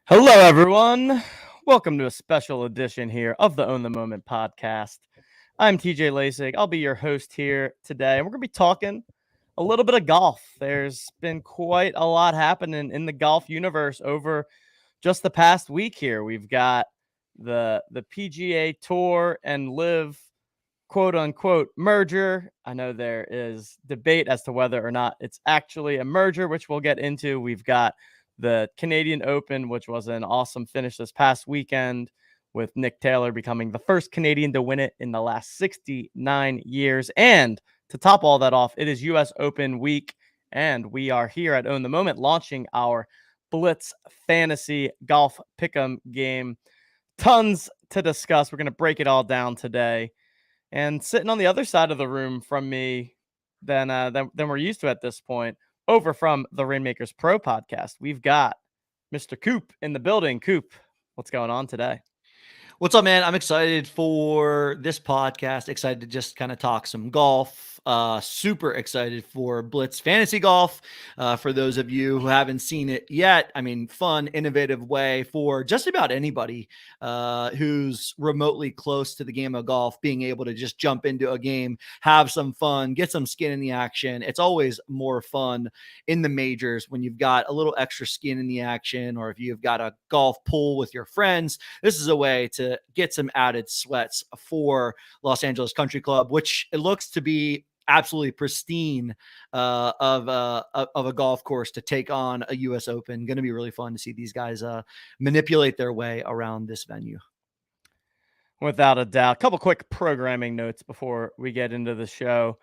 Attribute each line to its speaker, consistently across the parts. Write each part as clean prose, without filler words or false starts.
Speaker 1: Hello, everyone. Welcome to a special edition here of the Own the Moment podcast. I'm TJ Lasik. I'll be your host here today. And we're going to be talking a little bit of golf. There's been quite a lot happening in the golf universe over just the past week here. We've got the PGA Tour and LIV quote unquote merger. I know there is debate as to whether or not it's actually a merger, which we'll get into. We've got the Canadian Open, which was an awesome finish this past weekend, with Nick Taylor becoming the first Canadian to win it in the last 69 years. And to top all that off, it is US Open week, and we are here at Own the Moment launching our Blitz Fantasy Golf Pickem game. Tons to discuss. We're going to break it all down today. And sitting on the other side of the room from me than we're used to at this point, over from the Rainmakers Pro podcast, we've got Mr. Cupe in the building. Cupe, what's going on today?
Speaker 2: What's up, man? I'm excited for this podcast. Excited to just kind of talk some golf. Super excited for Blitz Fantasy Golf. For those of you who haven't seen it yet, I mean, fun, innovative way for just about anybody who's remotely close to the game of golf, being able to just jump into a game, have some fun, get some skin in the action. It's always more fun in the majors when you've got a little extra skin in the action, or if you've got a golf pool with your friends. This is a way to get some added sweats for Los Angeles Country Club, which it looks to be absolutely pristine of a golf course to take on a US Open. Going to be really fun to see these guys manipulate their way around this venue.
Speaker 1: Without a doubt. A couple quick programming notes before we get into the show.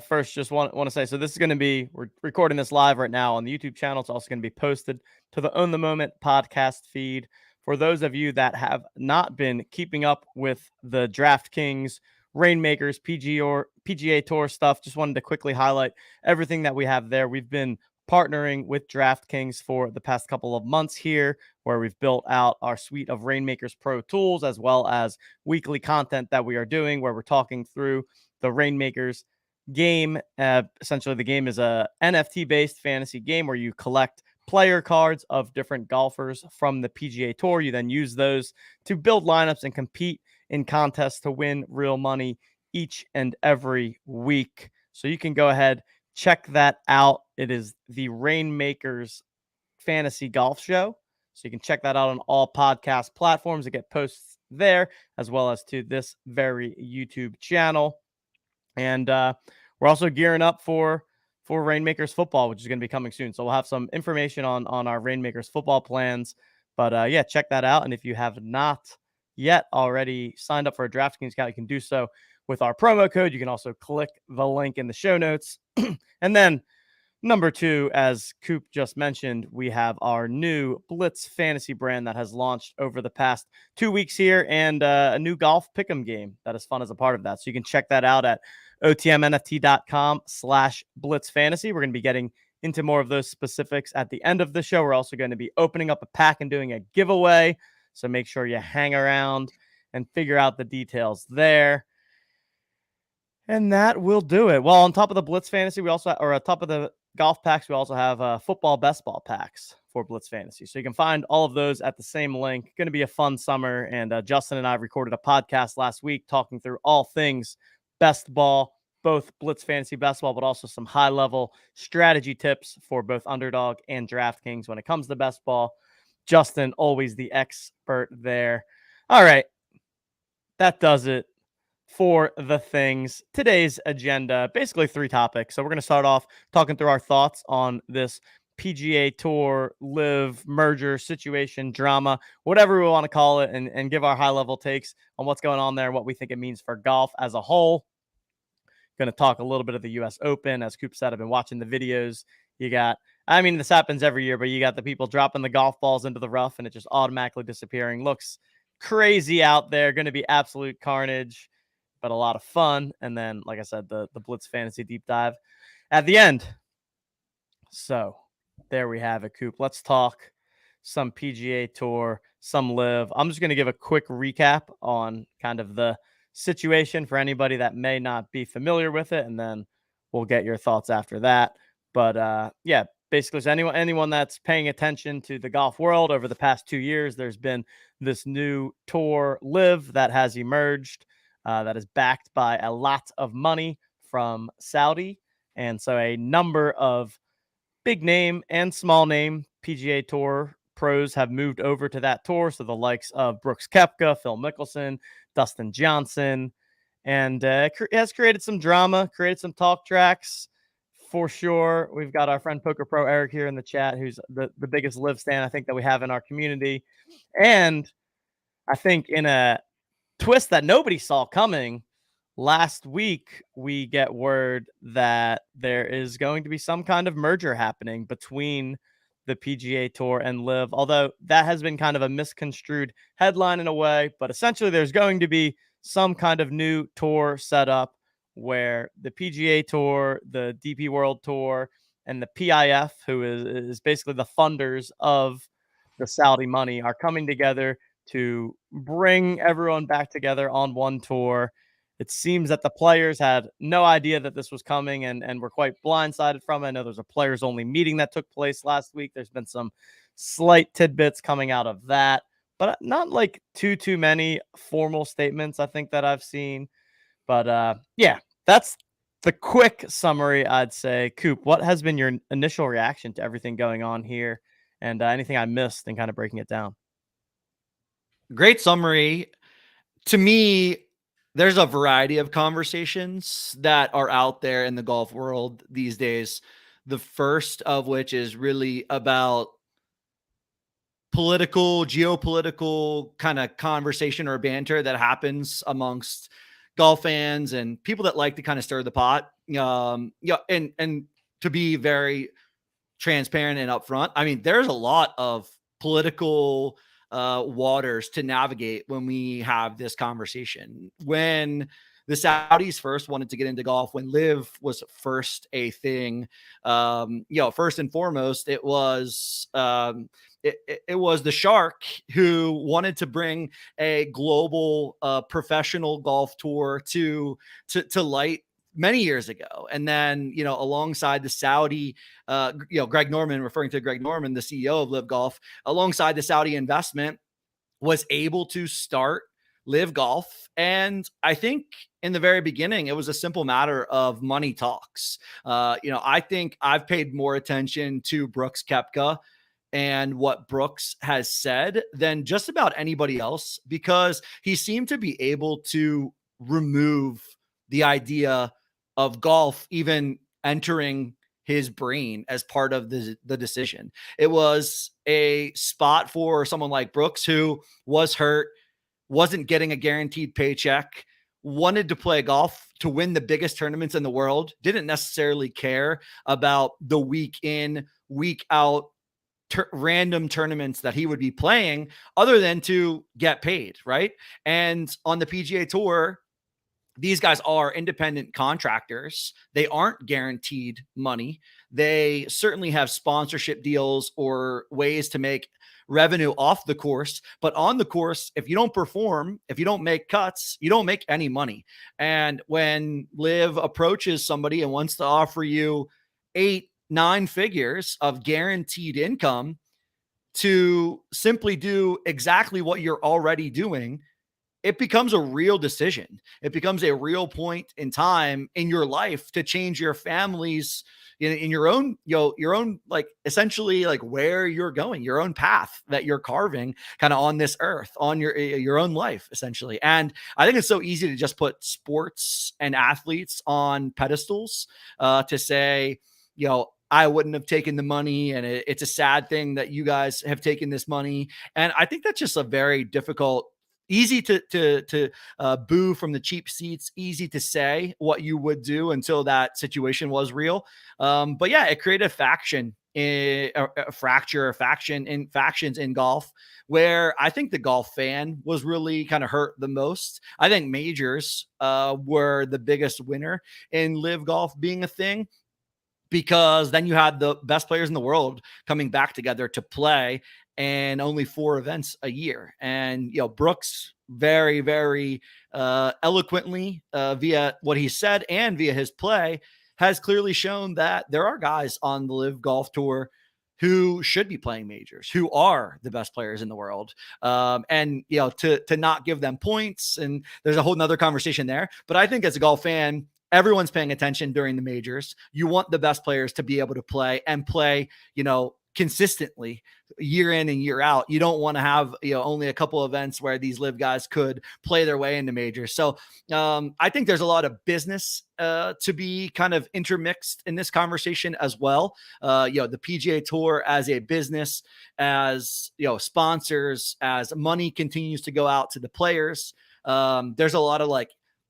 Speaker 1: First, just want to say, so this is going to be, we're recording this live right now on the YouTube channel. It's also going to be posted to the Own the Moment podcast feed. For those of you that have not been keeping up with the DraftKings, Rainmakers, PGA Tour stuff, just wanted to quickly highlight everything that we have there. We've been partnering with DraftKings for the past couple of months here, where we've built out our suite of Rainmakers Pro tools, as well as weekly content that we are doing, where we're talking through the Rainmakers game. Essentially, the game is a NFT-based fantasy game where you collect player cards of different golfers from the PGA Tour. You then use those to build lineups and compete in contests to win real money each and every week. So you can go ahead, check that out. It is the Rainmakers Fantasy Golf Show. So you can check that out on all podcast platforms. It get posts there, as well as to this very YouTube channel. And we're also gearing up for Rainmakers football, which is going to be coming soon. So we'll have some information on our Rainmakers football plans. But yeah, check that out. And if you have not yet already signed up for a DraftKings account, you can do so with our promo code. You can also click the link in the show notes. And then number two, as Coop just mentioned, we have our new Blitz Fantasy brand that has launched over the past 2 weeks here, and a new Golf Pickem game that is fun as a part of that. So you can check that out at otmnft.com/Blitz Fantasy. We're going to be getting into more of those specifics at the end of the show. We're also going to be opening up a pack and doing a giveaway. So make sure you hang around and figure out the details there. And that will do it. Well, on top of the Blitz Fantasy, we also, or on top of the golf packs, we also have football best ball packs for Blitz Fantasy. So you can find all of those at the same link. Going to be a fun summer. And Justin and I recorded a podcast last week talking through all things best ball, both Blitz Fantasy best ball, but also some high level strategy tips for both Underdog and DraftKings when it comes to best ball. Justin, always the expert there. All right. That does it for the things. Today's agenda, basically 3 topics. So we're going to start off talking through our thoughts on this PGA Tour LIV merger situation, drama, whatever we want to call it, and give our high-level takes on what's going on there and what we think it means for golf as a whole. Going to talk a little bit of the US Open. As Coop said, I've been watching the videos. You got, I mean, this happens every year, but you got the people dropping the golf balls into the rough and it just automatically disappearing. Looks crazy out there. Going to be absolute carnage, but a lot of fun. And then, like I said, the Blitz Fantasy deep dive at the end. So there we have it, Coop. Let's talk some PGA Tour, some LIV. I'm just going to give a quick recap on kind of the situation for anybody that may not be familiar with it, and then we'll get your thoughts after that. But yeah, basically, so anyone that's paying attention to the golf world over the past 2 years, there's been this new tour, LIV, that has emerged, that is backed by a lot of money from Saudi. And so a number of big name and small name PGA Tour pros have moved over to that tour. So the likes of Brooks Koepka, Phil Mickelson, Dustin Johnson, and has created some drama, created some talk tracks for sure. We've got our friend Poker Pro Eric here in the chat, who's the biggest LIV stan I think that we have in our community. And I think in a twist that nobody saw coming, last week we get word that there is going to be some kind of merger happening between the PGA Tour and LIV, although that has been kind of a misconstrued headline in a way. But essentially, there's going to be some kind of new tour set up where the PGA Tour, the DP World Tour, and the PIF, who is basically the funders of the Saudi money, are coming together to bring everyone back together on one tour. It seems that the players had no idea that this was coming and were quite blindsided from it. I know there's a players-only meeting that took place last week. There's been some slight tidbits coming out of that, but not like too many formal statements, I think, that I've seen. But yeah, that's the quick summary, I'd say. Coop, what has been your initial reaction to everything going on here, and anything I missed in kind of breaking it down?
Speaker 2: Great summary. To me, there's a variety of conversations that are out there in the golf world these days. The first of which is really about political, geopolitical kind of conversation or banter that happens amongst golf fans and people that like to kind of stir the pot. And to be very transparent and upfront, I mean, there's a lot of political waters to navigate when we have this conversation. When the Saudis first wanted to get into golf, when LIV was first a thing, first and foremost, it was it was the Shark who wanted to bring a global professional golf tour to light many years ago. And then, alongside the Saudi, Greg Norman, referring to Greg Norman, the CEO of LIV Golf, alongside the Saudi investment, was able to start LIV Golf. And I think in the very beginning, it was a simple matter of money talks. I think I've paid more attention to Brooks Koepka and what Brooks has said than just about anybody else, because he seemed to be able to remove the idea of golf even entering his brain as part of the decision. It was a spot for someone like Brooks, who was hurt, wasn't getting a guaranteed paycheck, wanted to play golf to win the biggest tournaments in the world, didn't necessarily care about the week in, week out random tournaments that he would be playing, other than to get paid, right? And on the PGA Tour, these guys are independent contractors. They aren't guaranteed money. They certainly have sponsorship deals or ways to make revenue off the course. But on the course, if you don't perform, if you don't make cuts, you don't make any money. And when LIV approaches somebody and wants to offer you 8-9 figures of guaranteed income to simply do exactly what you're already doing, it becomes a real decision. It becomes a real point in time in your life to change your family's in your own, your own, like, essentially, like, where you're going, your own path that you're carving kind of on this earth, on your own life, essentially. And I think it's so easy to just put sports and athletes on pedestals, to say, I wouldn't have taken the money, and it's a sad thing that you guys have taken this money. And I think that's just a very difficult, easy to boo from the cheap seats, easy to say what you would do until that situation was real. But yeah, it created a faction, a faction in factions in golf, where I think the golf fan was really kind of hurt the most. I think majors were the biggest winner in LIV Golf being a thing, because then you had the best players in the world coming back together to play, and only 4 events a year. And, Brooks very, very eloquently, via what he said and via his play, has clearly shown that there are guys on the LIV Golf Tour who should be playing majors, who are the best players in the world. And, to not give them points, and there's a whole nother conversation there. But I think as a golf fan, everyone's paying attention during the majors. You want the best players to be able to play and play, consistently year in and year out. You don't want to have, only a couple events where these LIV guys could play their way into majors. So I think there's a lot of business to be kind of intermixed in this conversation as well. The PGA Tour as a business, as, sponsors, as money continues to go out to the players. There's a lot of like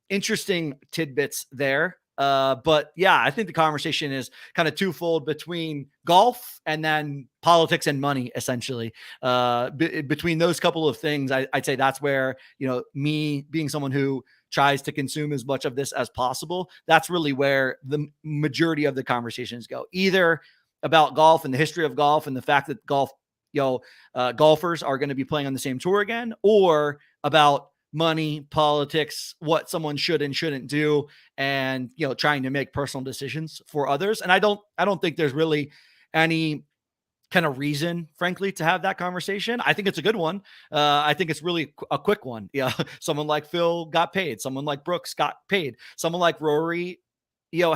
Speaker 2: interesting tidbits there. But yeah, I think the conversation is kind of twofold between golf and then politics and money, essentially. Between those couple of things, I'd say that's where, me being someone who tries to consume as much of this as possible, that's really where the majority of the conversations go, either about golf and the history of golf and the fact that golfers are going to be playing on the same tour again, or about money, politics, what someone should and shouldn't do, and trying to make personal decisions for others. And I don't think there's really any kind of reason, frankly, to have that conversation. I think it's a good one. I think it's really a quick one. Yeah, someone like Phil got paid. Someone like Brooks got paid. Someone like Rory,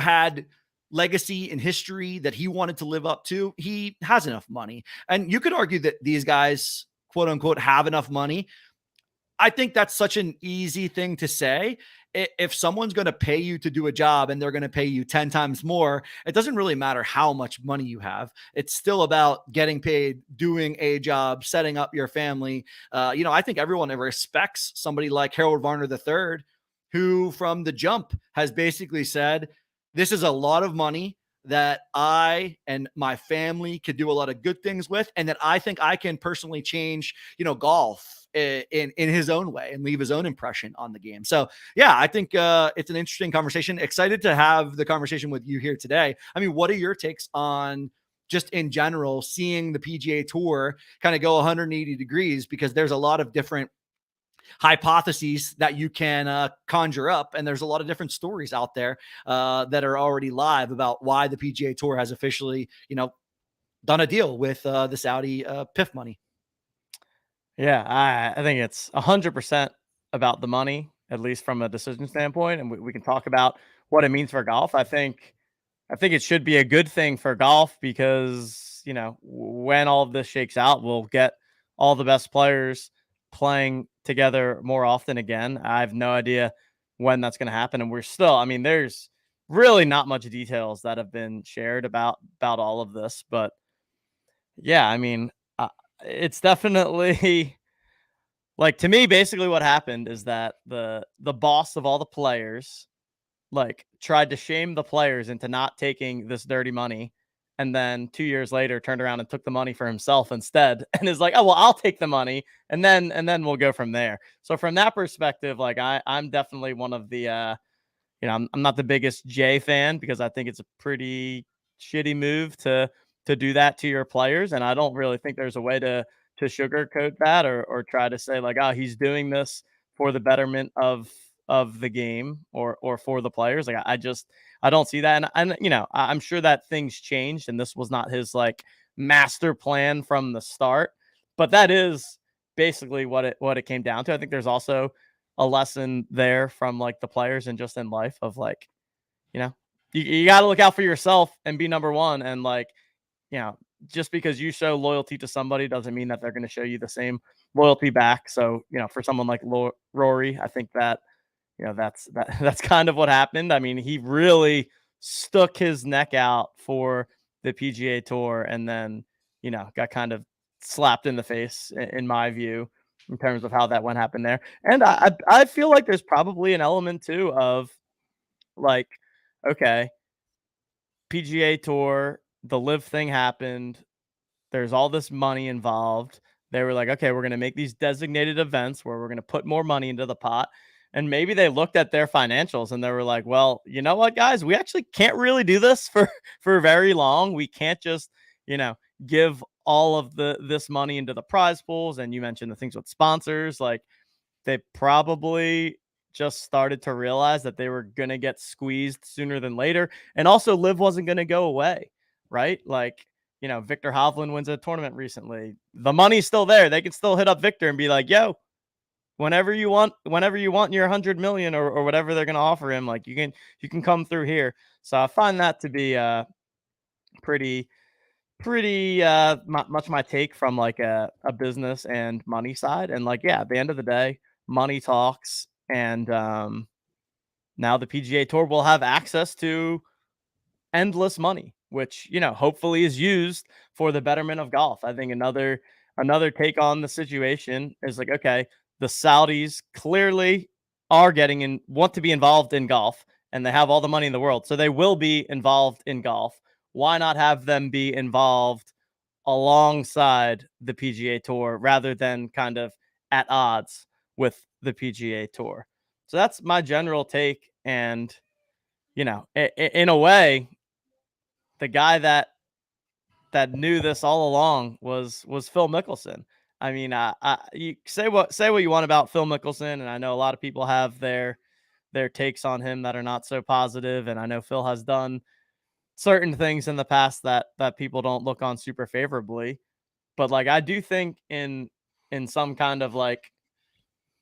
Speaker 2: had legacy and history that he wanted to live up to. He has enough money, and you could argue that these guys, quote unquote, have enough money. I think that's such an easy thing to say. If someone's going to pay you to do a job and they're going to pay you 10 times more, it doesn't really matter how much money you have. It's still about getting paid, doing a job, setting up your family. I think everyone respects somebody like Harold Varner III, who from the jump has basically said, this is a lot of money that I and my family could do a lot of good things with, and that I think I can personally change, golf in his own way and leave his own impression on the game. So yeah, I think it's an interesting conversation. Excited to have the conversation with you here today. I mean, what are your takes on just in general, seeing the PGA Tour kind of go 180 degrees? Because there's a lot of different hypotheses that you can conjure up, and there's a lot of different stories out there that are already live about why the PGA Tour has officially, done a deal with the Saudi PIF money.
Speaker 1: Yeah, I think it's 100% about the money, at least from a decision standpoint, and we can talk about what it means for golf. I think it should be a good thing for golf because, when all of this shakes out, we'll get all the best players playing together more often again. I have no idea when that's going to happen. And we're still, there's really not much details that have been shared about all of this. But yeah, it's definitely like, to me, basically what happened is that the boss of all the players tried to shame the players into not taking this dirty money, and then 2 years later turned around and took the money for himself instead, and is like, oh well, I'll take the money, and then we'll go from there. So from that perspective, I'm definitely one of the I'm not the biggest Jay fan, because I think it's a pretty shitty move to do that to your players, and I don't really think there's a way to sugarcoat that, or try to say like, oh, he's doing this for the betterment of the game, or for the players. I don't see that. And I'm sure that things changed, and this was not his master plan from the start, but that is basically what it came down to. I think there's also a lesson there from the players and just in life of you got to look out for yourself and be number one. And just because you show loyalty to somebody doesn't mean that they're going to show you the same loyalty back. So, for someone like Rory, I think that, that's kind of what happened. He really stuck his neck out for the PGA Tour, and then, got kind of slapped in the face, in my view, in terms of how that one happened there. And I feel like there's probably an element too of okay, PGA Tour, the LIV thing happened. There's all this money involved. They were like, okay, we're going to make these designated events where we're going to put more money into the pot. And maybe they looked at their financials and they were like, well, you know what, guys, we actually can't really do this for very long. We can't just, give all of this money into the prize pools. And you mentioned the things with sponsors, they probably just started to realize that they were going to get squeezed sooner than later. And also LIV wasn't going to go away, right? Like, Victor Hovland wins a tournament recently. The money's still there. They can still hit up Victor and be like, yo, whenever you want your 100 million or whatever they're going to offer him, like you can come through here. So I find that to be pretty much my take from like a business and money side. And like, yeah, at the end of the day, money talks. And now the PGA Tour will have access to endless money, which, hopefully is used for the betterment of golf. I think another take on the situation is like, okay, the Saudis clearly want to be involved in golf, and they have all the money in the world. So they will be involved in golf. Why not have them be involved alongside the PGA Tour rather than kind of at odds with the PGA Tour? So that's my general take. And, in a way, the guy that knew this all along was Phil Mickelson. I mean, you say what you want about Phil Mickelson, and I know a lot of people have their takes on him that are not so positive, and I know Phil has done certain things in the past that people don't look on super favorably. But like, I do think in some kind of like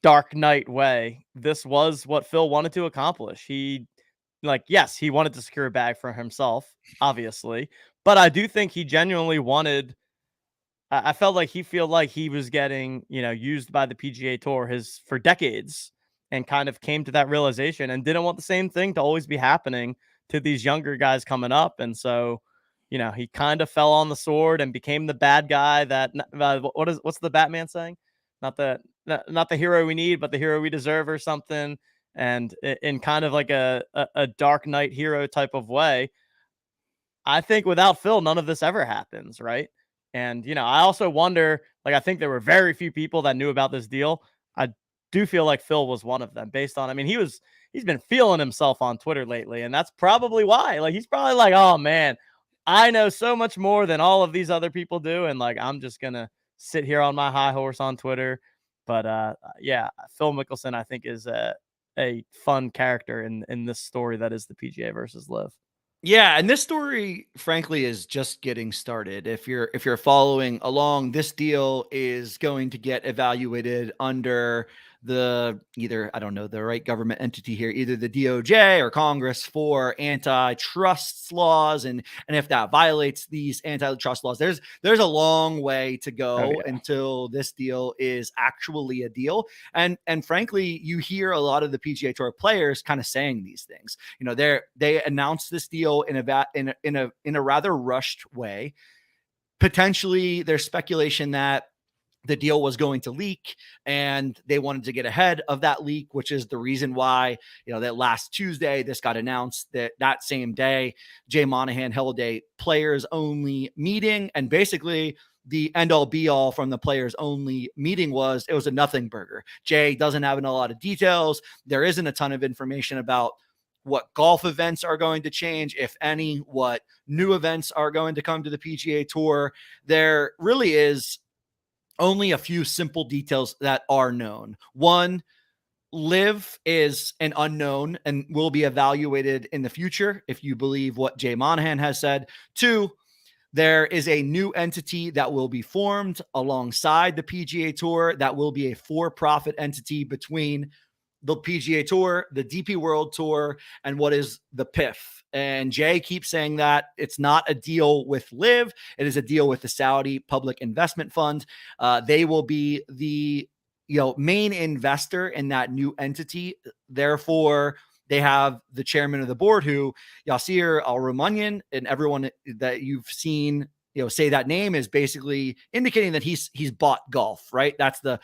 Speaker 1: Dark Knight way, this was what Phil wanted to accomplish. Yes, he wanted to secure a bag for himself, obviously, but I do think he genuinely wanted. I felt like he was getting, used by the PGA Tour for decades, and kind of came to that realization and didn't want the same thing to always be happening to these younger guys coming up. And so, he kind of fell on the sword and became the bad guy that what's the Batman saying? Not the hero we need, but the hero we deserve, or something. And in kind of like a Dark Knight hero type of way. I think without Phil, none of this ever happens, right? And, I also wonder, like, I think there were very few people that knew about this deal. I do feel like Phil was one of them based on, I mean, he's been feeling himself on Twitter lately, and that's probably why. Like, he's probably like, oh man, I know so much more than all of these other people do. And like, I'm just going to sit here on my high horse on Twitter. But yeah, Phil Mickelson, I think, is a fun character in this story that is the PGA versus LIV.
Speaker 2: Yeah, and this story, frankly, is just getting started. If you're following along, this deal is going to get evaluated under either, I don't know, the right government entity here, either the DOJ or Congress, for antitrust laws, and if that violates these antitrust laws, there's a long way to go until this deal is actually a deal. And frankly, you hear a lot of the PGA Tour players kind of saying these things. They announced this deal in a rather rushed way. Potentially, there's speculation that the deal was going to leak, and they wanted to get ahead of that leak, which is the reason why, that last Tuesday, this got announced. That same day, Jay Monahan held a players only meeting, and basically the end all be all from the players only meeting was, it was a nothing burger. Jay doesn't have a lot of details. There isn't a ton of information about what golf events are going to change, if any, what new events are going to come to the PGA Tour. There really is only a few simple details that are known. One, LIV is an unknown and will be evaluated in the future, if you believe what Jay Monahan has said. Two, there is a new entity that will be formed alongside the PGA Tour that will be a for-profit entity between the PGA Tour, the DP World Tour, and what is the PIF. And Jay keeps saying that it's not a deal with LIV. It is a deal with the Saudi Public Investment Fund. They will be the main investor in that new entity. Therefore, they have the chairman of the board, who Yasir Al-Rumayyan, and everyone that you've seen say that name, is basically indicating that he's bought golf, right? That's the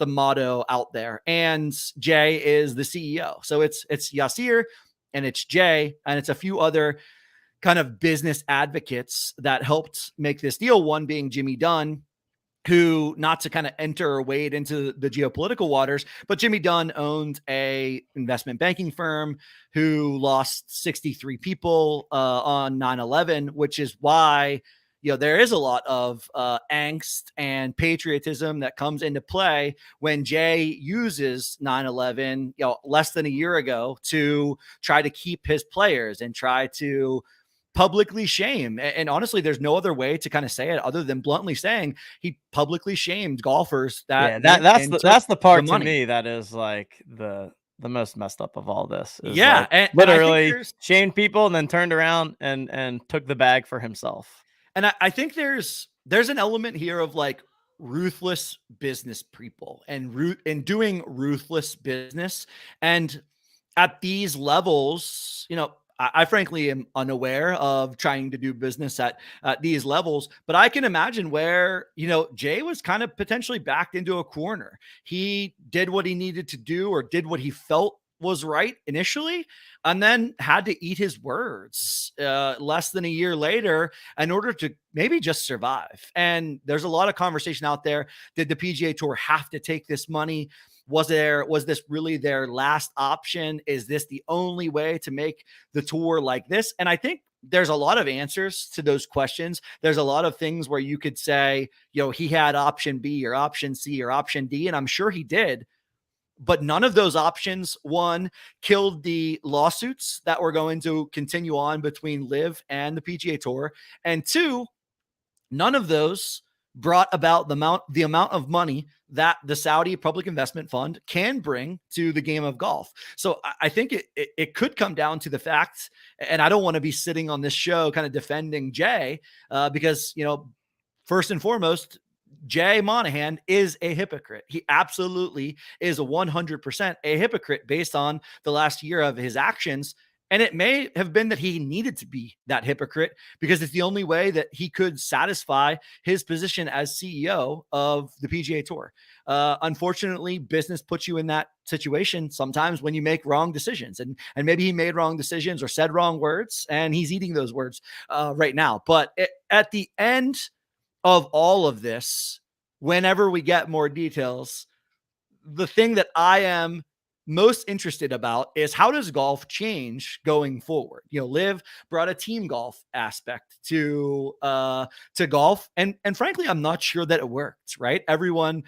Speaker 2: motto out there. And Jay is the CEO. So it's Yasir, and it's Jay, and it's a few other kind of business advocates that helped make this deal. One being Jimmy Dunn, who, not to kind of enter or wade into the geopolitical waters, but Jimmy Dunn owned a investment banking firm who lost 63 people on 9/11, which is why there is a lot of angst and patriotism that comes into play when Jay uses 9/11, less than a year ago to try to keep his players and try to publicly shame. And honestly, there's no other way to kind of say it other than bluntly saying he publicly shamed golfers that
Speaker 1: that's the part
Speaker 2: the
Speaker 1: to
Speaker 2: money.
Speaker 1: me that is like the most messed up of all this. Is
Speaker 2: Yeah,
Speaker 1: like
Speaker 2: and
Speaker 1: literally
Speaker 2: I think
Speaker 1: shamed people and then turned around and took the bag for himself.
Speaker 2: And I think there's an element here of like ruthless business people and doing ruthless business. And at these levels, I frankly am unaware of trying to do business at these levels, but I can imagine where, Jay was kind of potentially backed into a corner. He did what he needed to do or did what he felt was right initially, and then had to eat his words less than a year later in order to maybe just survive. And there's a lot of conversation out there. Did the PGA Tour have to take this money? Was this really their last option? Is this the only way to make the tour like this? And I think there's a lot of answers to those questions. There's a lot of things where you could say, he had option B or option C or option D, and I'm sure he did. But none of those options, one, killed the lawsuits that were going to continue on between LIV and the PGA Tour. And two, none of those brought about the amount of money that the Saudi Public Investment Fund can bring to the game of golf. So I think it could come down to the fact, and I don't want to be sitting on this show kind of defending Jay because, first and foremost, Jay Monahan is a hypocrite. He absolutely is 100% a hypocrite based on the last year of his actions. And it may have been that he needed to be that hypocrite because it's the only way that he could satisfy his position as CEO of the PGA Tour. Unfortunately, business puts you in that situation sometimes when you make wrong decisions. And maybe he made wrong decisions or said wrong words, and he's eating those words right now. But at the end of all of this, whenever we get more details, the thing that I am most interested about is how does golf change going forward? LIV brought a team golf aspect to golf, and frankly, I'm not sure that it worked. Right? Everyone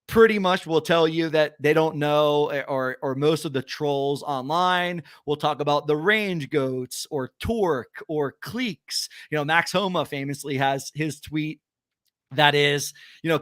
Speaker 2: pretty much will tell you that they don't know, or most of the trolls online will talk about the range goats or torque or cliques. Max Homa famously has his tweet that is,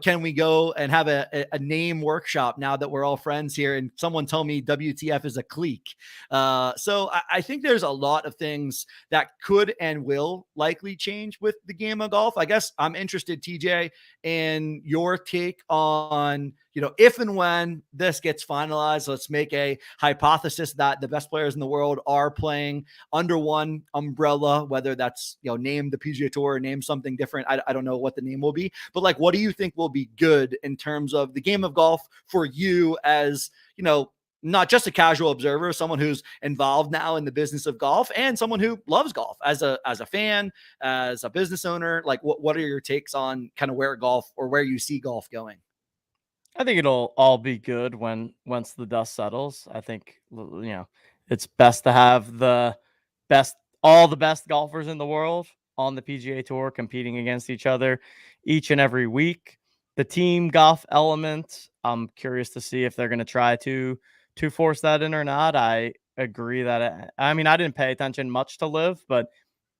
Speaker 2: can we go and have a name workshop now that we're all friends here? And someone tell me WTF is a clique. So I think there's a lot of things that could and will likely change with the game of golf. I guess I'm interested, TJ, in your take on, if and when this gets finalized. Let's make a hypothesis that the best players in the world are playing under one umbrella, whether that's, name the PGA Tour or name something different. I don't know what the name will be, but like, what do you think will be good in terms of the game of golf for you as, not just a casual observer, someone who's involved now in the business of golf and someone who loves golf as a fan, as a business owner? Like, what are your takes on kind of where you see golf going?
Speaker 1: I think it'll all be good once the dust settles. I think, it's best to have all the best golfers in the world on the PGA Tour competing against each other each and every week. The team golf element, I'm curious to see if they're going to try to force that in or not. I agree that I didn't pay attention much to LIV, but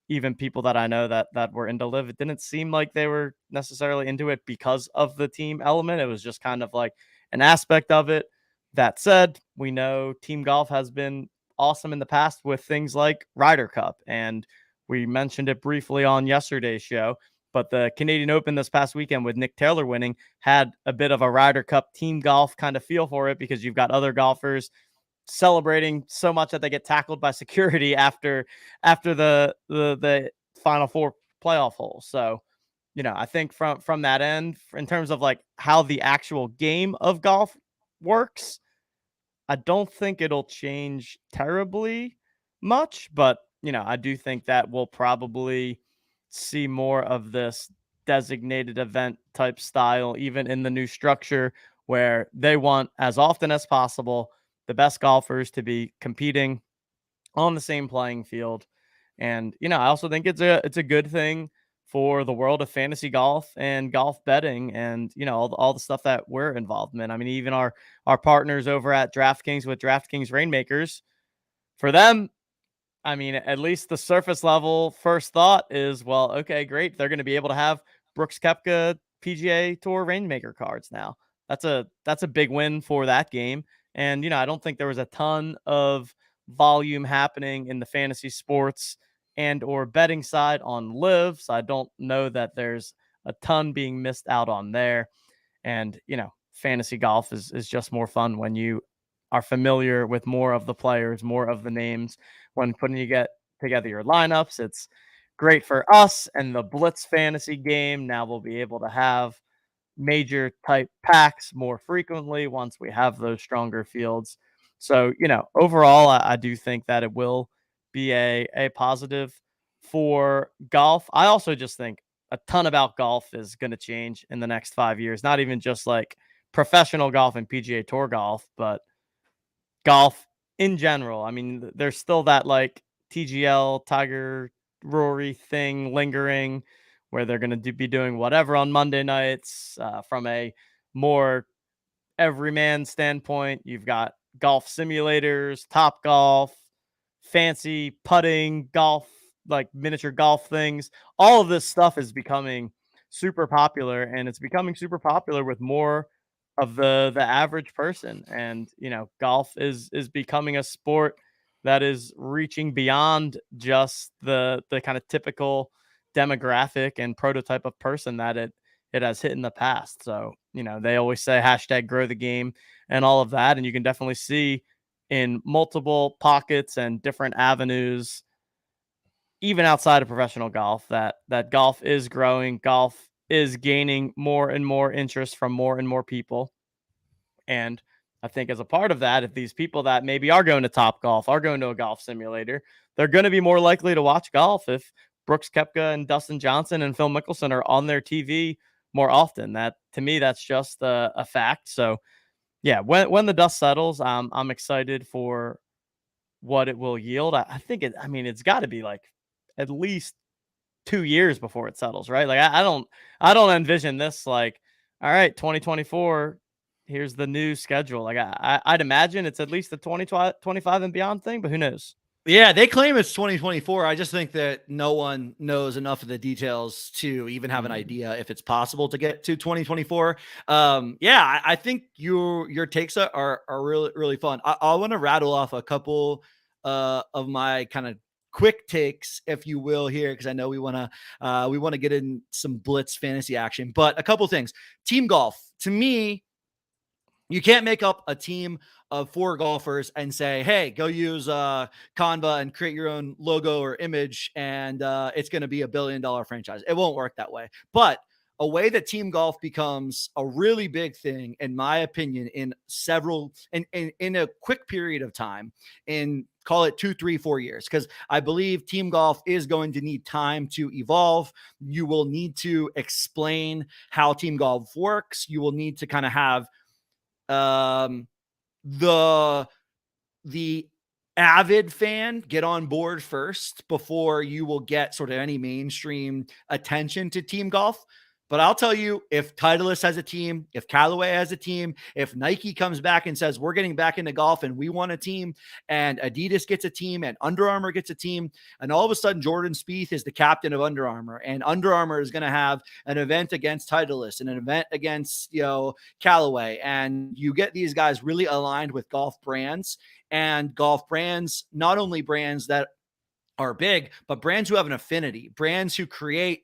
Speaker 1: even people that I know that were into LIV, it didn't seem like they were necessarily into it because of the team element. It was just kind of like an aspect of it. That said, we know team golf has been awesome in the past with things like Ryder Cup, and we mentioned it briefly on yesterday's show. But the Canadian Open this past weekend with Nick Taylor winning had a bit of a Ryder Cup team golf kind of feel for it, because you've got other golfers celebrating so much that they get tackled by security after the final four playoff holes. So, I think from that end, in terms of like how the actual game of golf works, I don't think it'll change terribly much, but I do think that we'll probably see more of this designated event type style, even in the new structure, where they want, as often as possible, the best golfers to be competing on the same playing field. And, I also think it's a good thing for the world of fantasy golf and golf betting, and all the stuff that we're involved in. I mean, even our partners over at DraftKings with DraftKings Rainmakers, for them, I mean, at least the surface level first thought is, well, okay, great. They're going to be able to have Brooks Koepka PGA Tour Rainmaker cards now. That's a big win for that game. And I don't think there was a ton of volume happening in the fantasy sports and or betting side on LIV, so I don't know that there's a ton being missed out on there. And fantasy golf is just more fun when you are familiar with more of the players, more of the names. When putting together your lineups, it's great for us and the Blitz Fantasy game. Now we'll be able to have major type packs more frequently once we have those stronger fields. So, overall, I do think that it will be a positive for golf. I also just think a ton about golf is going to change in the next 5 years, not even just like professional golf and PGA Tour golf, but golf in general. I mean, there's still that like TGL, Tiger, Rory thing lingering where they're going to be doing whatever on Monday nights. From a more everyman standpoint, you've got golf simulators, Top Golf, fancy putting, golf, like miniature golf things. All of this stuff is becoming super popular, and it's becoming super popular with more of the average person. And golf is becoming a sport that is reaching beyond just the kind of typical demographic and prototype of person that it has hit in the past. So they always say hashtag grow the game and all of that, and you can definitely see in multiple pockets and different avenues, even outside of professional golf, that golf is growing. Golf is gaining more and more interest from more and more people. And I think as a part of that, if these people that maybe are going to Top Golf, are going to a golf simulator, they're going to be more likely to watch golf if Brooks Koepka and Dustin Johnson and Phil Mickelson are on their TV more often. That, to me, that's just a fact. So yeah, when the dust settles, I'm excited for what it will yield. I think it's got to be like at least 2 years before it settles, right? Like I don't envision this like, all right, 2024, here's the new schedule. Like I'd imagine it's at least the 2025 and beyond thing, but who knows?
Speaker 2: Yeah, they claim it's 2024. I just think that no one knows enough of the details to even have an idea if it's possible to get to 2024. Yeah, I think your takes are really, really fun. I want to rattle off a couple of my kind of quick takes, if you will, here, because I know we want to get in some Blitz fantasy action. But a couple things. Team golf, to me, you can't make up a team of 4 golfers and say, hey, go use Canva and create your own logo or image, and it's going to be $1 billion franchise. It won't work that way. But a way that team golf becomes a really big thing, in my opinion, in a quick period of time, in call it 2, 3, 4 years, because I believe team golf is going to need time to evolve. You will need to explain how team golf works. You will need to kind of have the avid fan get on board first before you will get sort of any mainstream attention to team golf. But I'll tell you, if Titleist has a team, if Callaway has a team, if Nike comes back and says, we're getting back into golf and we want a team, and Adidas gets a team, and Under Armour gets a team, and all of a sudden Jordan Spieth is the captain of Under Armour, and Under Armour is going to have an event against Titleist and an event against, Callaway, and you get these guys really aligned with golf brands, and golf brands, not only brands that are big, but brands who have an affinity, brands who create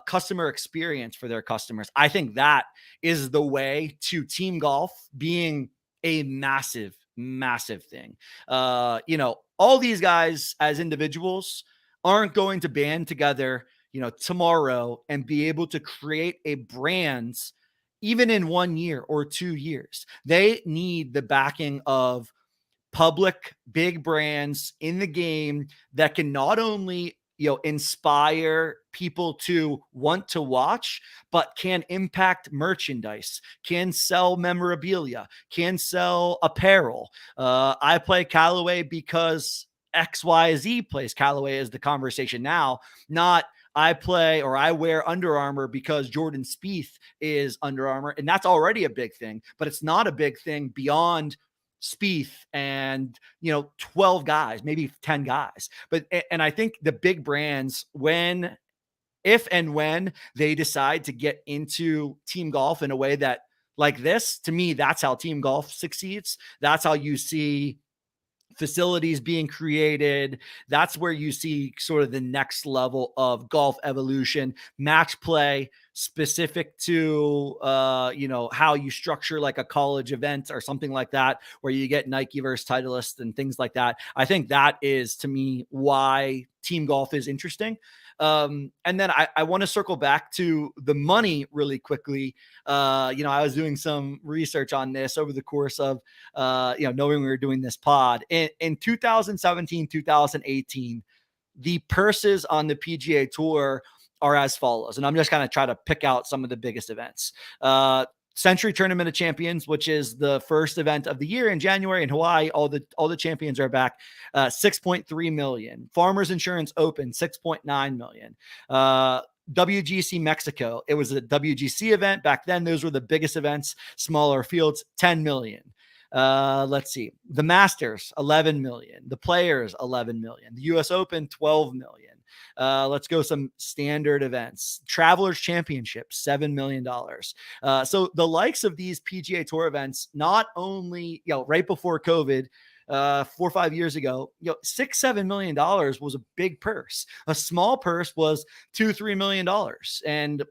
Speaker 2: customer experience for their customers. I think that is the way to team golf being a massive, massive thing. All these guys as individuals aren't going to band together, tomorrow and be able to create a brand even in 1 year or 2 years. They need the backing of public big brands in the game that can not only inspire people to want to watch, but can impact merchandise, can sell memorabilia, can sell apparel. I play Callaway because XYZ plays Callaway is the conversation now, not I wear Under Armour because Jordan Spieth is Under Armour, and that's already a big thing, but it's not a big thing beyond Spieth and 12 guys, maybe 10 guys. And I think the big brands, if and when they decide to get into team golf in a way that, like this, to me, that's how team golf succeeds. That's how you see facilities being created. That's where you see sort of the next level of golf evolution, match play specific to, how you structure like a college event or something like that, where you get Nike versus Titleist and things like that. I think that is, to me, why team golf is interesting. And then I want to circle back to the money really quickly. I was doing some research on this over the course of, knowing we were doing this pod in 2017, 2018, the purses on the PGA Tour are as follows. And I'm just going to try to pick out some of the biggest events. Century Tournament of Champions, which is the first event of the year in January in Hawaii. All the champions are back. 6.3 million. Farmers Insurance Open, 6.9 million. WGC Mexico. It was a WGC event back then. Those were the biggest events. Smaller fields, 10 million. Let's see. The Masters, 11 million. The Players, 11 million. The US Open, 12 million. Let's go some standard events. Travelers Championship, $7 million. So the likes of these PGA Tour events, not only, right before COVID, 4 or 5 years ago, $6-7 million was a big purse. A small purse was $2-3 million. And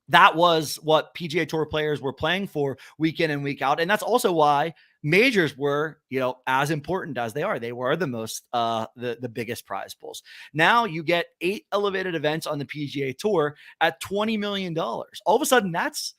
Speaker 2: that was what PGA Tour players were playing for week in and week out. And that's also why majors were, as important as they are. They were the most, the biggest prize pools. Now you get 8 elevated events on the PGA Tour at $20 million. All of a sudden, that's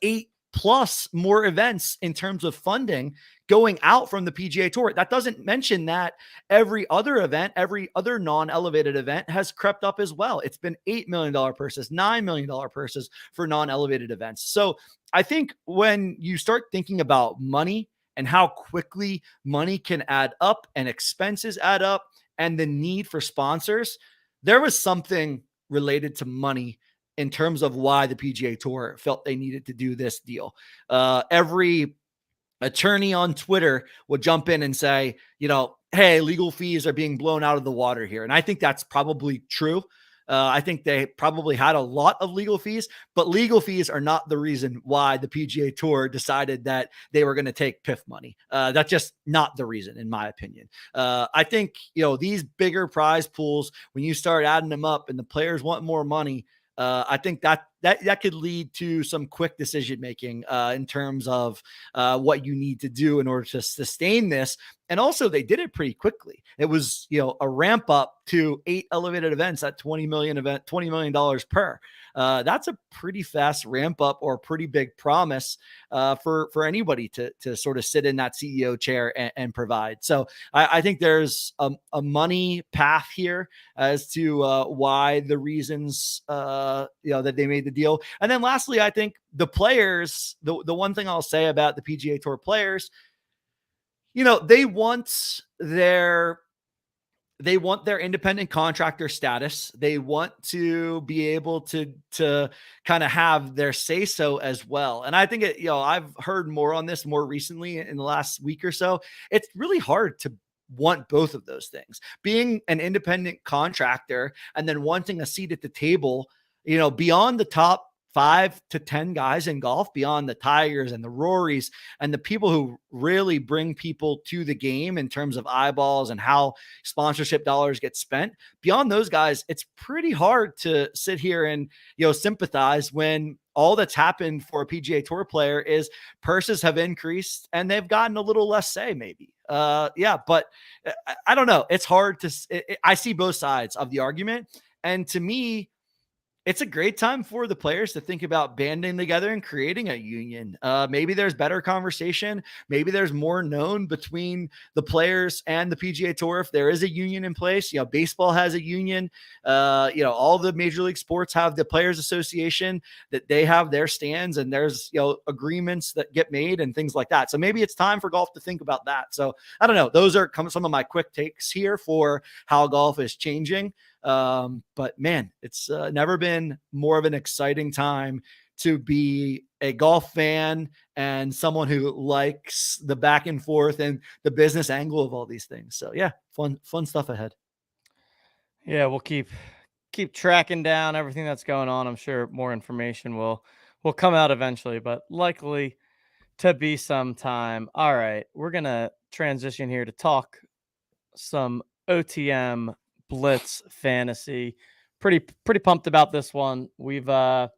Speaker 2: 8 plus more events in terms of funding going out from the PGA Tour. That doesn't mention that every other event, every other non-elevated event has crept up as well. It's been $8 million purses, $9 million purses for non-elevated events. So I think when you start thinking about money and how quickly money can add up and expenses add up and the need for sponsors, there was something related to money in terms of why the PGA Tour felt they needed to do this deal. Every attorney on Twitter would jump in and say, hey, legal fees are being blown out of the water here. And I think that's probably true. I think they probably had a lot of legal fees, but legal fees are not the reason why the PGA Tour decided that they were going to take PIF money. That's just not the reason, in my opinion. I think, these bigger prize pools, when you start adding them up and the players want more money, I think that could lead to some quick decision making in terms of what you need to do in order to sustain this. And also, they did it pretty quickly. It was, a ramp up to 8 elevated events at $20 million per. That's a pretty fast ramp up, or a pretty big promise for anybody to sort of sit in that CEO chair and provide. So I think there's a money path here as to why the reasons that they made the deal. And then lastly, I think the players, the one thing I'll say about the PGA Tour players, they want their independent contractor status. They want to be able to kind of have their say so as well. And I think I've heard more on this more recently in the last week or so. It's really hard to want both of those things. Being an independent contractor and then wanting a seat at the table, beyond the top 5 to 10 guys in golf, beyond the Tigers and the Rorys and the people who really bring people to the game in terms of eyeballs and how sponsorship dollars get spent. Beyond those guys, it's pretty hard to sit here and, sympathize when all that's happened for a PGA Tour player is purses have increased and they've gotten a little less say maybe. But I don't know. It's hard I see both sides of the argument. And to me, it's a great time for the players to think about banding together and creating a union. Maybe there's better conversation. Maybe there's more known between the players and the PGA Tour if there is a union in place. Baseball has a union. All the major league sports have the Players Association, that they have their stands, and there's agreements that get made and things like that. So maybe it's time for golf to think about that. So I don't know. Those are some of my quick takes here for how golf is changing. But man, it's never been more of an exciting time to be a golf fan and someone who likes the back and forth and the business angle of all these things. So yeah, fun stuff ahead.
Speaker 1: Yeah, we'll keep tracking down everything that's going on. I'm sure more information will come out eventually, but likely to be some time. All right, we're gonna transition here to talk some OTM Blitz Fantasy. Pretty pumped about this one. We've got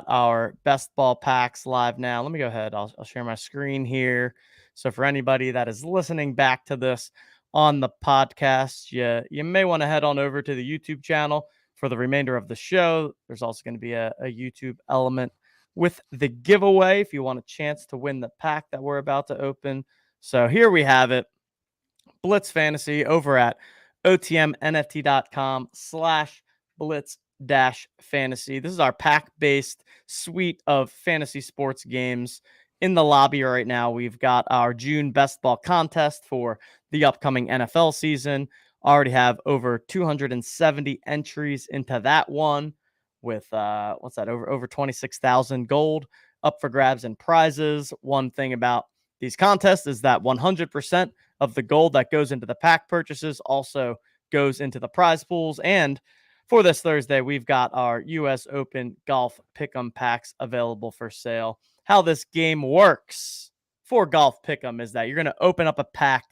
Speaker 1: our best ball packs live now. Let me go ahead. I'll share my screen here. So for anybody that is listening back to this on the podcast, you may want to head on over to the YouTube channel for the remainder of the show. There's also going to be a YouTube element with the giveaway if you want a chance to win the pack that we're about to open. So here we have it. Blitz Fantasy over at otmnft.com/blitz-fantasy. This is our pack-based suite of fantasy sports games. In the lobby right now, we've got our June best ball contest for the upcoming NFL season. Already have over 270 entries into that one with over 26,000 gold up for grabs and prizes. One thing about these contests is that 100% of the gold that goes into the pack purchases also goes into the prize pools. And for this Thursday, we've got our U.S. Open Golf Pickem packs available for sale. How this game works for Golf Pickem is that you're going to open up a pack.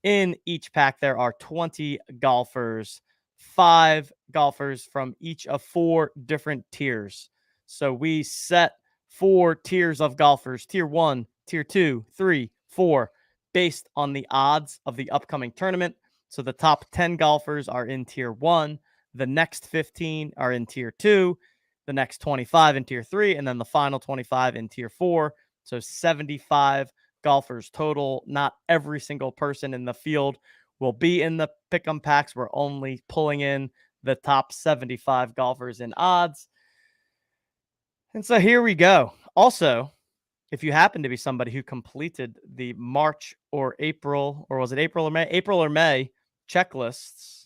Speaker 1: In each pack, there are 20 golfers, 5 golfers from each of 4 different tiers. So we set 4 tiers of golfers, tier 1, tier 2, 3, 4, based on the odds of the upcoming tournament. So the top 10 golfers are in tier 1, the next 15 are in tier 2, the next 25 in tier 3, and then the final 25 in tier 4. So 75 golfers total. Not every single person in the field will be in the Pick'em packs. We're only pulling in the top 75 golfers in odds. And so here we go. Also, if you happen to be somebody who completed the March or April, or was it April or May? April or May checklists.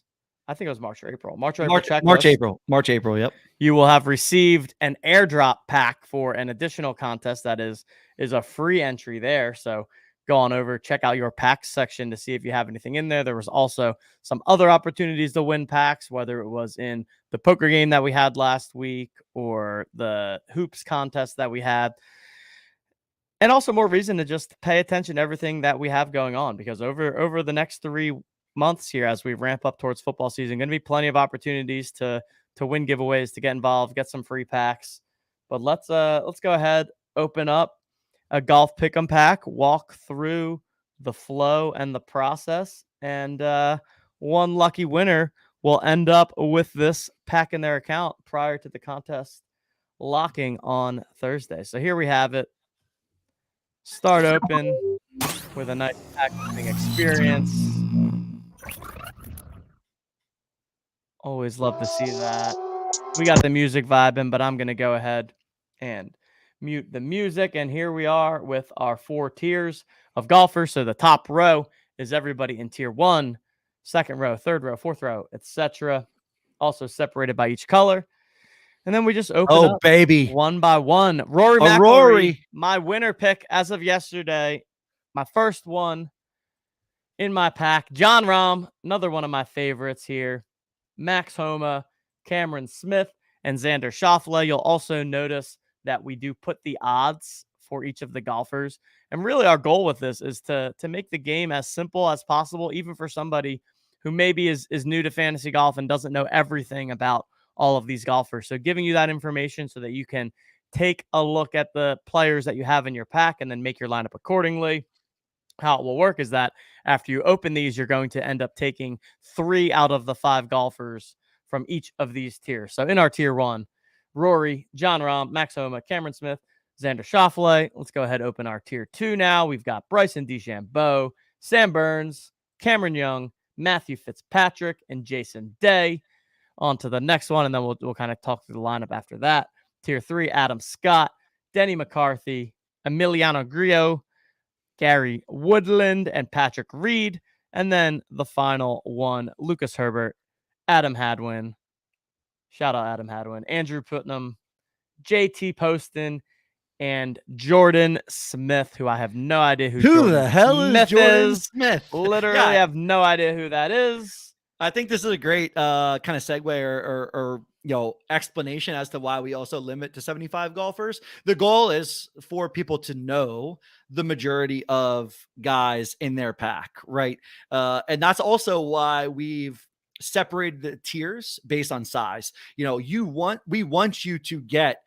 Speaker 1: I think it was March or April. March,
Speaker 2: April. Yep.
Speaker 1: You will have received an airdrop pack for an additional contest that is a free entry there. So go on over, check out your packs section to see if you have anything in there. There was also some other opportunities to win packs, whether it was in the poker game that we had last week or the hoops contest that we had. And also more reason to just pay attention to everything that we have going on, because over the next 3 months here, as we ramp up towards football season, going to be plenty of opportunities to win giveaways, to get involved, get some free packs. But let's go ahead, open up a Golf Pick'em pack, walk through the flow and the process, and one lucky winner will end up with this pack in their account prior to the contest locking on Thursday. So here we have it. Start open with a nice pack opening experience. Always love to see that. We got the music vibing, but I'm going to go ahead and mute the music. And here we are with our 4 tiers of golfers. So the top row is everybody in tier 1, second row, third row, fourth row, etc. Also separated by each color. And then we just open up
Speaker 2: baby,
Speaker 1: one by one. Rory, my winner pick as of yesterday, my first one in my pack. John Rahm, another one of my favorites here. Max Homa, Cameron Smith, and Xander Schauffele. You'll also notice that we do put the odds for each of the golfers. And really our goal with this is to make the game as simple as possible, even for somebody who maybe is new to fantasy golf and doesn't know everything about all of these golfers. So giving you that information so that you can take a look at the players that you have in your pack and then make your lineup accordingly. How it will work is that after you open these, you're going to end up taking 3 out of the 5 golfers from each of these tiers. So in our tier 1, Rory, John Rahm, Max Homa, Cameron Smith, Xander Schauffele. Let's go ahead and open our tier 2 now. We've got Bryson DeChambeau, Sam Burns, Cameron Young, Matthew Fitzpatrick, and Jason Day. On to the next one, and then we'll kind of talk through the lineup after that. Tier 3, Adam Scott, Denny McCarthy, Emiliano Grillo, Gary Woodland, and Patrick Reed. And then the final one, Lucas Herbert, Adam Hadwin. Shout out Adam Hadwin. Andrew Putnam, JT Poston, and Jordan Smith, who I have no idea who Jordan
Speaker 2: the hell is
Speaker 1: Smith
Speaker 2: Jordan
Speaker 1: is.
Speaker 2: Smith?
Speaker 1: Literally have no idea who that is.
Speaker 2: I think this is a great kind of segue or explanation as to why we also limit to 75 golfers. The goal is for people to know the majority of guys in their pack, right? And that's also why we've separated the tiers based on size. We want you to get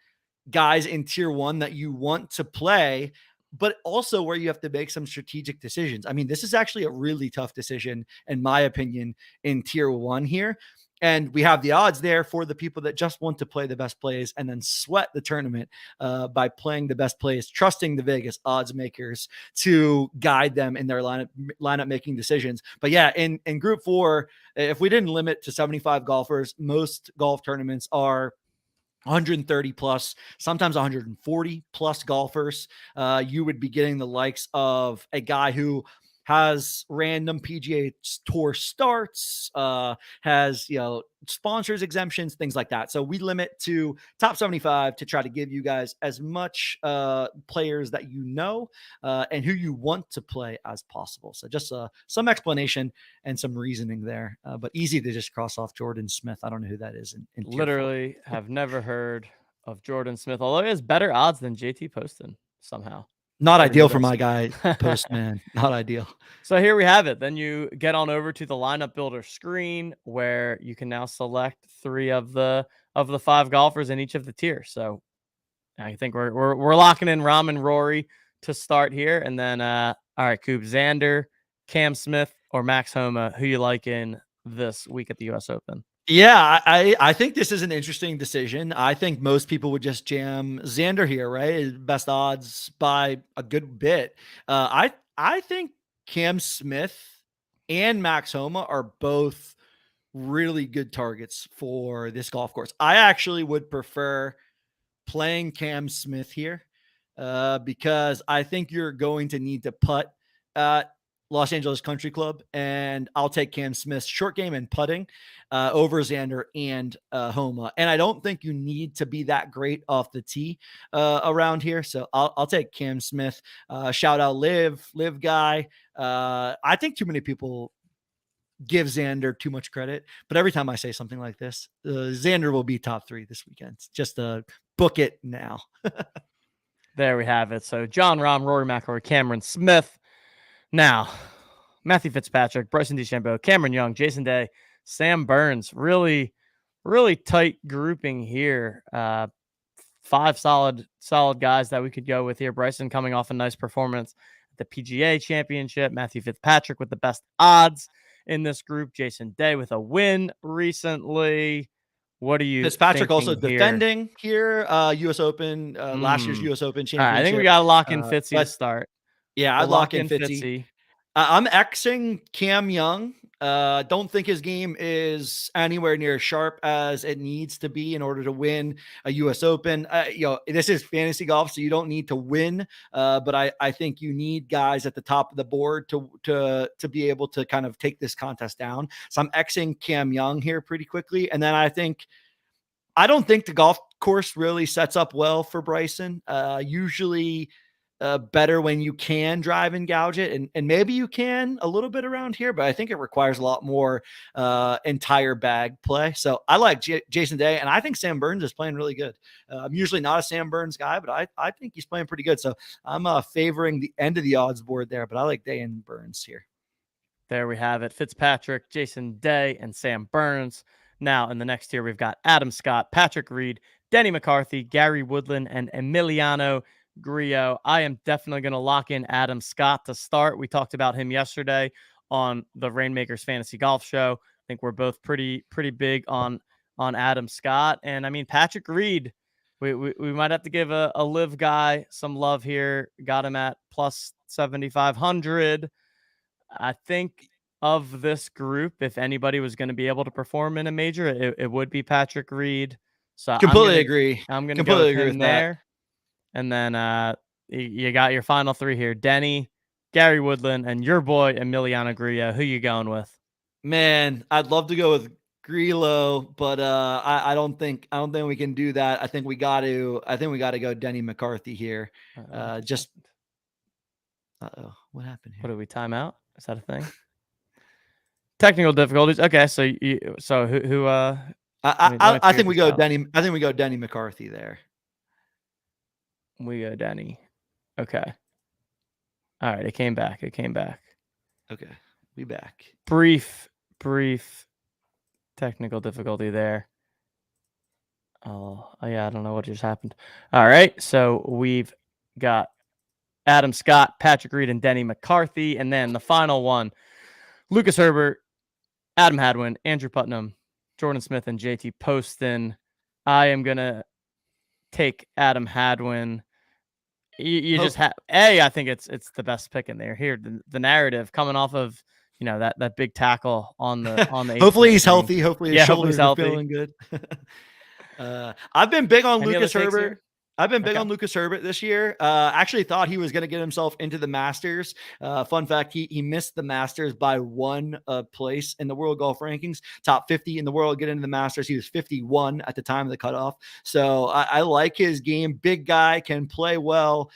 Speaker 2: guys in tier 1 that you want to play, but also where you have to make some strategic decisions. I mean, this is actually a really tough decision, in my opinion, in tier 1 here. And we have the odds there for the people that just want to play the best plays and then sweat the tournament by playing the best plays, trusting the Vegas odds makers to guide them in their lineup making decisions. But yeah, in group 4, if we didn't limit to 75 golfers, most golf tournaments are 130 plus, sometimes 140 plus golfers. You would be getting the likes of a guy who has random PGA Tour starts, has, sponsors exemptions, things like that. So we limit to top 75 to try to give you guys as much players that and who you want to play as possible. So just some explanation and some reasoning there, but easy to just cross off Jordan Smith. I don't know who that is. In
Speaker 1: Literally have never heard of Jordan Smith, although he has better odds than JT Poston somehow.
Speaker 2: Not ideal for my guy, Postman. Not ideal.
Speaker 1: So here we have it. Then you get on over to the lineup builder screen where you can now select 3 of the 5 golfers in each of the tiers. So I think we're locking in Rahm and Rory to start here. And then, all right, Cupe, Xander, Cam Smith, or Max Homa, who you like in this week at the U.S. Open?
Speaker 2: Yeah, I think this is an interesting decision. I think most people would just jam Xander here, right? Best odds by a good bit. I think Cam Smith and Max Homa are both really good targets for this golf course. I actually would prefer playing Cam Smith here because I think you're going to need to putt at Los Angeles Country Club, and I'll take Cam Smith's short game and putting over Xander and Homa. And I don't think you need to be that great off the tee around here. So I'll take Cam Smith. Shout out Liv guy. I think too many people give Xander too much credit, but every time I say something like this, Xander will be top 3 this weekend. Just book it now.
Speaker 1: There we have it. So John Rahm, Rory McIlroy, Cameron Smith. Now, Matthew Fitzpatrick, Bryson DeChambeau, Cameron Young, Jason Day, Sam Burns. Really, really tight grouping here. 5 solid guys that we could go with here. Bryson coming off a nice performance at the PGA Championship. Matthew Fitzpatrick with the best odds in this group. Jason Day with a win recently. What are you
Speaker 2: Fitzpatrick also
Speaker 1: here?
Speaker 2: defending here, U.S. Open, last year's U.S. Open championship.
Speaker 1: Right, I think we got to lock in Fitzy to start.
Speaker 2: Yeah, I'd lock in Fitzy. I'm Xing Cam Young. Don't think his game is anywhere near as sharp as it needs to be in order to win a U.S. Open. This is fantasy golf, so you don't need to win. But I think you need guys at the top of the board to be able to kind of take this contest down. So I'm Xing Cam Young here pretty quickly. And then I don't think the golf course really sets up well for Bryson. Usually better when you can drive and gouge it. And maybe you can a little bit around here, but I think it requires a lot more entire bag play. So I like Jason Day, and I think Sam Burns is playing really good. I'm usually not a Sam Burns guy, but I think he's playing pretty good. So I'm favoring the end of the odds board there, but I like Day and Burns here.
Speaker 1: There we have it. Fitzpatrick, Jason Day, and Sam Burns. Now in the next tier, we've got Adam Scott, Patrick Reed, Denny McCarthy, Gary Woodland, and Emiliano Grillo. I am definitely going to lock in Adam Scott to start. We talked about him yesterday on the Rainmakers Fantasy Golf Show. I think we're both pretty big on Adam Scott. And I mean, Patrick Reed, we might have to give a LIV guy some love here. Got him at plus 7,500. I think of this group, if anybody was going to be able to perform in a major, it would be Patrick Reed. So
Speaker 2: completely agree.
Speaker 1: I'm going to go with him there. And then you got your final 3 here: Denny, Gary Woodland, and your boy Emiliano Grillo. Who you going with?
Speaker 2: Man, I'd love to go with Grillo, but I don't think we can do that. I think we got to go Denny McCarthy here. Just what happened here?
Speaker 1: What did we time out? Is that a thing? Technical difficulties. Okay, so who
Speaker 2: I think we go Denny. I think we go Denny McCarthy there.
Speaker 1: We go Denny. Okay. All right, it came back.
Speaker 2: Okay, we back.
Speaker 1: Brief technical difficulty there. Oh yeah, I don't know what just happened. All right, so we've got Adam Scott, Patrick Reed, and Denny McCarthy, and then the final one: Lucas Herbert, Adam Hadwin, Andrew Putnam, Jordan Smith, and JT Poston. I am gonna take Adam Hadwin. You just have I think it's the best pick in there. Here, the narrative coming off of that big tackle on the
Speaker 2: Hopefully he's healthy. Hopefully his shoulders are
Speaker 1: healthy.
Speaker 2: Feeling good. I've been big on Lucas Herbert. I've been big on Lucas Herbert this year. Actually thought he was going to get himself into the Masters. Fun fact, he missed the Masters by one place in the world golf rankings. Top 50 in the world get into the Masters. He was 51 at the time of the cutoff. So I like his game. Big guy, can play well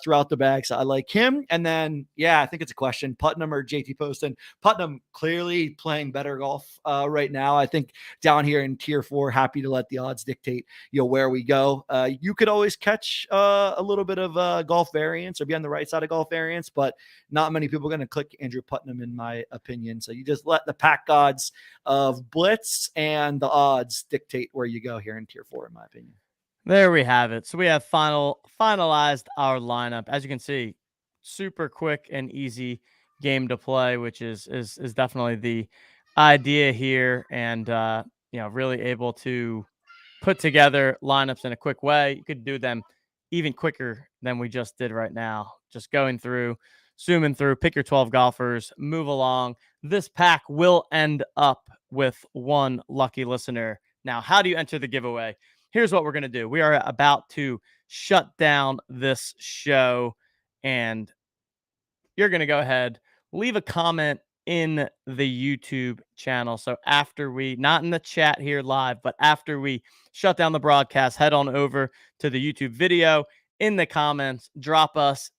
Speaker 2: throughout the bag. So I like him. And then, I think it's a question, Putnam or JT Poston. Putnam clearly playing better golf right now. I think down here in tier 4, happy to let the odds dictate where we go. You could always catch a little bit of golf variance or be on the right side of golf variance, but not many people are going to click Andrew Putnam, in my opinion. So you just let the pack gods of Blitz and the odds dictate where you go here in tier 4, in my opinion.
Speaker 1: There we have it. So we have finalized our lineup. As you can see, super quick and easy game to play, which is definitely the idea here, and really able to put together lineups in a quick way. You could do them even quicker than we just did right now. Just going through, zooming through, pick your 12 golfers, move along. This pack will end up with one lucky listener. Now, how do you enter the giveaway? Here's what we're going to do. We are about to shut down this show, and you're going to go ahead, leave a comment in the YouTube channel. So after we, not in the chat here live, but after we shut down the broadcast, head on over to the YouTube video. In the comments, drop us,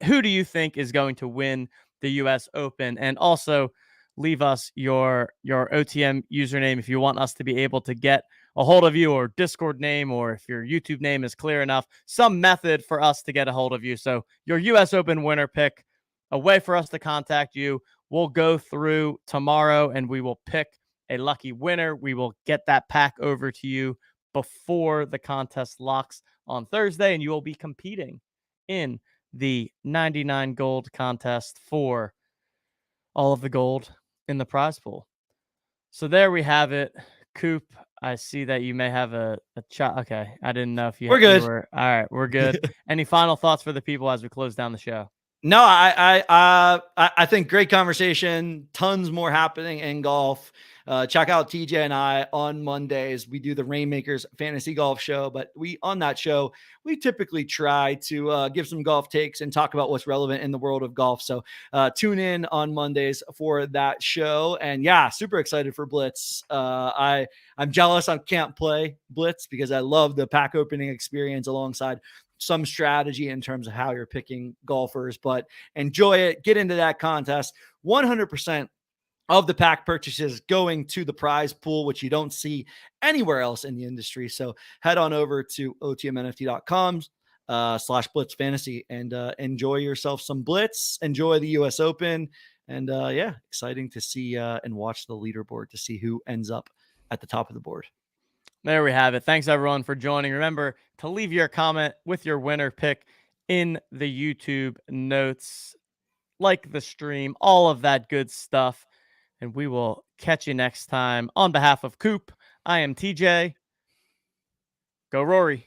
Speaker 1: who do you think is going to win the US Open? And also leave us your OTM username if you want us to be able to get a hold of you, or Discord name, or if your YouTube name is clear enough, some method for us to get a hold of you. So your US Open winner pick, a way for us to contact you. We'll go through tomorrow and we will pick a lucky winner. We will get that pack over to you before the contest locks on Thursday, and you will be competing in the 99 gold contest for all of the gold in the prize pool. So there we have it. Cupe, I see that you may have a shot. Okay, I didn't know if you.
Speaker 2: We're good.
Speaker 1: All right, we're good. Any final thoughts for the people as we close down the show?
Speaker 2: No, I think great conversation. Tons more happening in golf. Check out TJ and I on Mondays. We do the Rainmakers Fantasy Golf Show, but on that show, we typically try to give some golf takes and talk about what's relevant in the world of golf. So tune in on Mondays for that show. And super excited for Blitz. I'm jealous I can't play Blitz because I love the pack opening experience alongside some strategy in terms of how you're picking golfers, but enjoy it. Get into that contest. 100% of the pack purchases going to the prize pool, which you don't see anywhere else in the industry. So head on over to otmnft.com /Blitz Fantasy and enjoy yourself some Blitz. Enjoy the US Open. And exciting to see and watch the leaderboard to see who ends up at the top of the board.
Speaker 1: There we have it. Thanks, everyone, for joining. Remember to leave your comment with your winner pick in the YouTube notes, like the stream, all of that good stuff. And we will catch you next time. On behalf of Cupe, I am TJ. Go Rory.